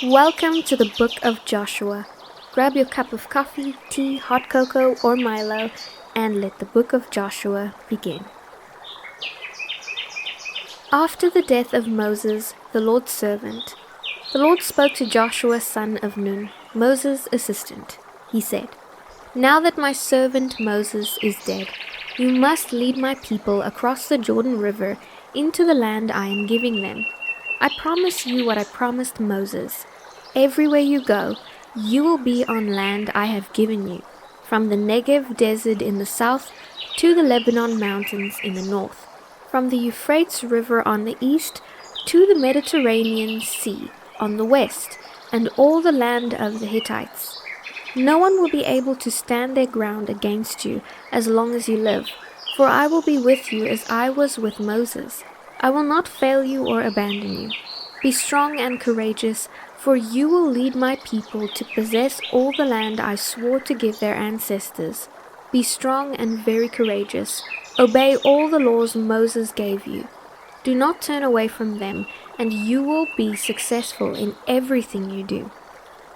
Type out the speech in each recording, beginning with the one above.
Welcome to the book of Joshua. Grab your cup of coffee, tea, hot cocoa, or Milo, and let the book of Joshua begin. After the death of Moses, the Lord's servant, the Lord spoke to Joshua son of Nun, Moses' assistant. He said, "Now that my servant Moses is dead, you must lead my people across the Jordan River into the land I am giving them. I promise you what I promised Moses. Everywhere you go, you will be on land I have given you, from the Negev desert in the south to the Lebanon mountains in the north, from the Euphrates River on the east to the Mediterranean Sea on the west, and all the land of the Hittites. No one will be able to stand their ground against you as long as you live, for I will be with you as I was with Moses. I will not fail you or abandon you. Be strong and courageous, for you will lead my people to possess all the land I swore to give their ancestors. Be strong and very courageous. Obey all the laws Moses gave you. Do not turn away from them, and you will be successful in everything you do.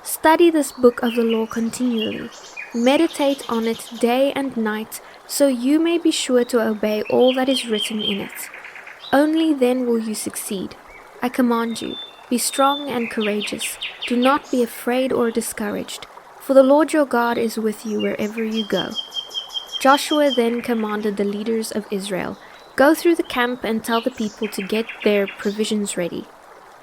Study this book of the law continually. Meditate on it day and night, so you may be sure to obey all that is written in it. Only then will you succeed. I command you, be strong and courageous. Do not be afraid or discouraged, for the Lord your God is with you wherever you go." Joshua then commanded the leaders of Israel, "Go through the camp and tell the people to get their provisions ready.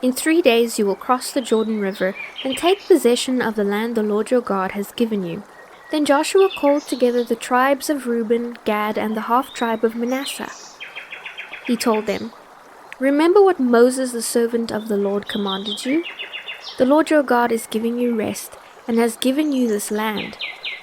In 3 days you will cross the Jordan River and take possession of the land the Lord your God has given you." Then Joshua called together the tribes of Reuben, Gad, and the half-tribe of Manasseh. He told them, "Remember what Moses the servant of the Lord commanded you? The Lord your God is giving you rest and has given you this land.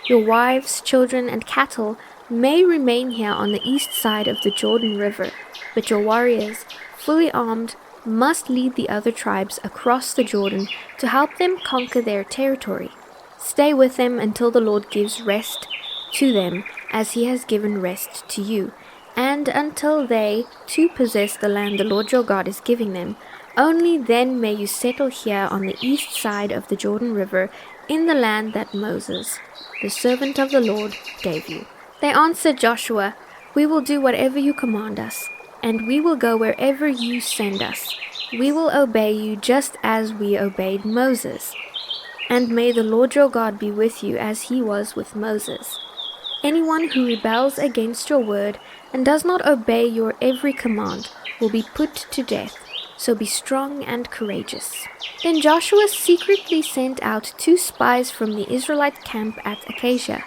Your wives, children, and cattle may remain here on the east side of the Jordan River, but your warriors, fully armed, must lead the other tribes across the Jordan to help them conquer their territory. Stay with them until the Lord gives rest to them as he has given rest to you, and until they, too, possess the land the Lord your God is giving them. Only then may you settle here on the east side of the Jordan River in the land that Moses, the servant of the Lord, gave you." They answered Joshua, "We will do whatever you command us, and we will go wherever you send us. We will obey you just as we obeyed Moses. And may the Lord your God be with you as he was with Moses. Anyone who rebels against your word and does not obey your every command will be put to death, so be strong and courageous." Then Joshua secretly sent out 2 spies from the Israelite camp at Acacia.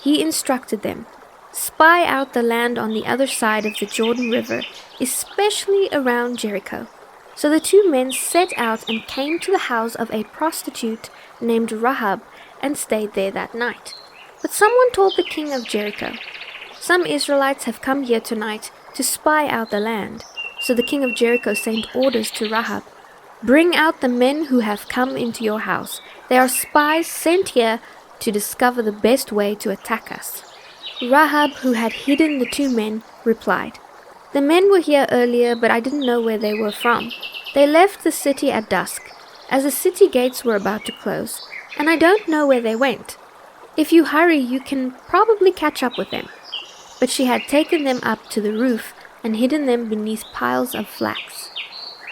He instructed them, "Spy out the land on the other side of the Jordan River, especially around Jericho." So the 2 men set out and came to the house of a prostitute named Rahab and stayed there that night. But someone told the king of Jericho, "Some Israelites have come here tonight to spy out the land." So the king of Jericho sent orders to Rahab, "Bring out the men who have come into your house. They are spies sent here to discover the best way to attack us." Rahab, who had hidden the 2 men, replied, "The men were here earlier, but I didn't know where they were from. They left the city at dusk, as the city gates were about to close, and I don't know where they went. If you hurry, you can probably catch up with them." But she had taken them up to the roof and hidden them beneath piles of flax.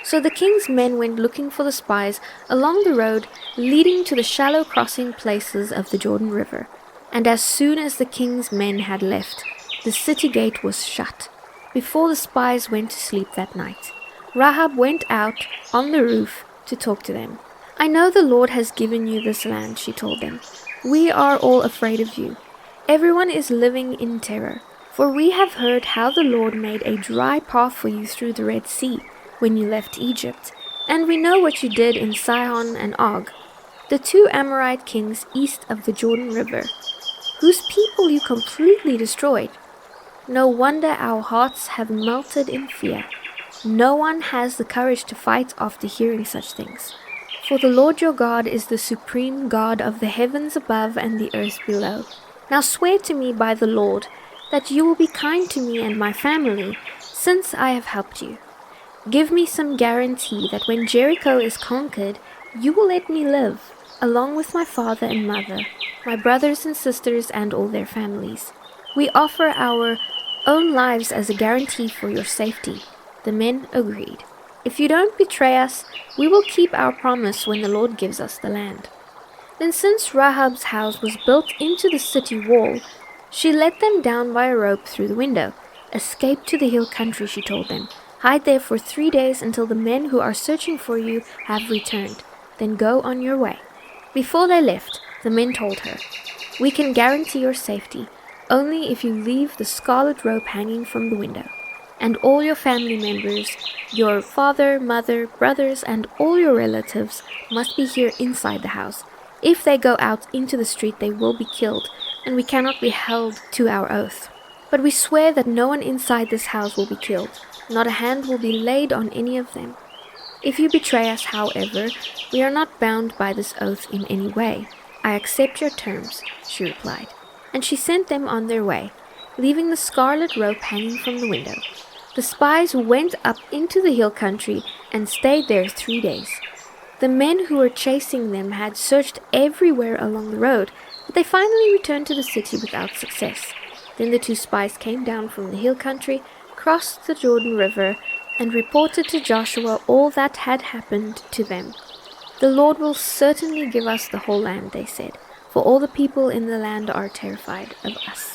So the king's men went looking for the spies along the road leading to the shallow crossing places of the Jordan River. And as soon as the king's men had left, the city gate was shut. Before the spies went to sleep that night, Rahab went out on the roof to talk to them. "I know the Lord has given you this land," she told them. "We are all afraid of you. Everyone is living in terror, for we have heard how the Lord made a dry path for you through the Red Sea when you left Egypt, and we know what you did in Sihon and Og, the 2 Amorite kings east of the Jordan River, whose people you completely destroyed. No wonder our hearts have melted in fear. No one has the courage to fight after hearing such things. For the Lord your God is the supreme God of the heavens above and the earth below. Now swear to me by the Lord that you will be kind to me and my family, since I have helped you. Give me some guarantee that when Jericho is conquered, You will let me live, along with my father and mother, my brothers and sisters and all their families. We offer our own lives as a guarantee for your safety." The men agreed. "If you don't betray us, we will keep our promise when the Lord gives us the land." Then, since Rahab's house was built into the city wall, she let them down by a rope through the window. "Escape to the hill country," she told them. "Hide there for 3 days until the men who are searching for you have returned. Then go on your way." Before they left, the men told her, "We can guarantee your safety only if you leave the scarlet rope hanging from the window. And all your family members, your father, mother, brothers, and all your relatives must be here inside the house. If they go out into the street, they will be killed, and we cannot be held to our oath. But we swear that no one inside this house will be killed. Not a hand will be laid on any of them. If you betray us, however, we are not bound by this oath in any way. I accept your terms," she replied. And she sent them on their way, leaving the scarlet rope hanging from the window. The spies went up into the hill country and stayed there 3 days. The men who were chasing them had searched everywhere along the road, but they finally returned to the city without success. Then the 2 spies came down from the hill country, crossed the Jordan River, and reported to Joshua all that had happened to them. "The Lord will certainly give us the whole land," they said, "for all the people in the land are terrified of us."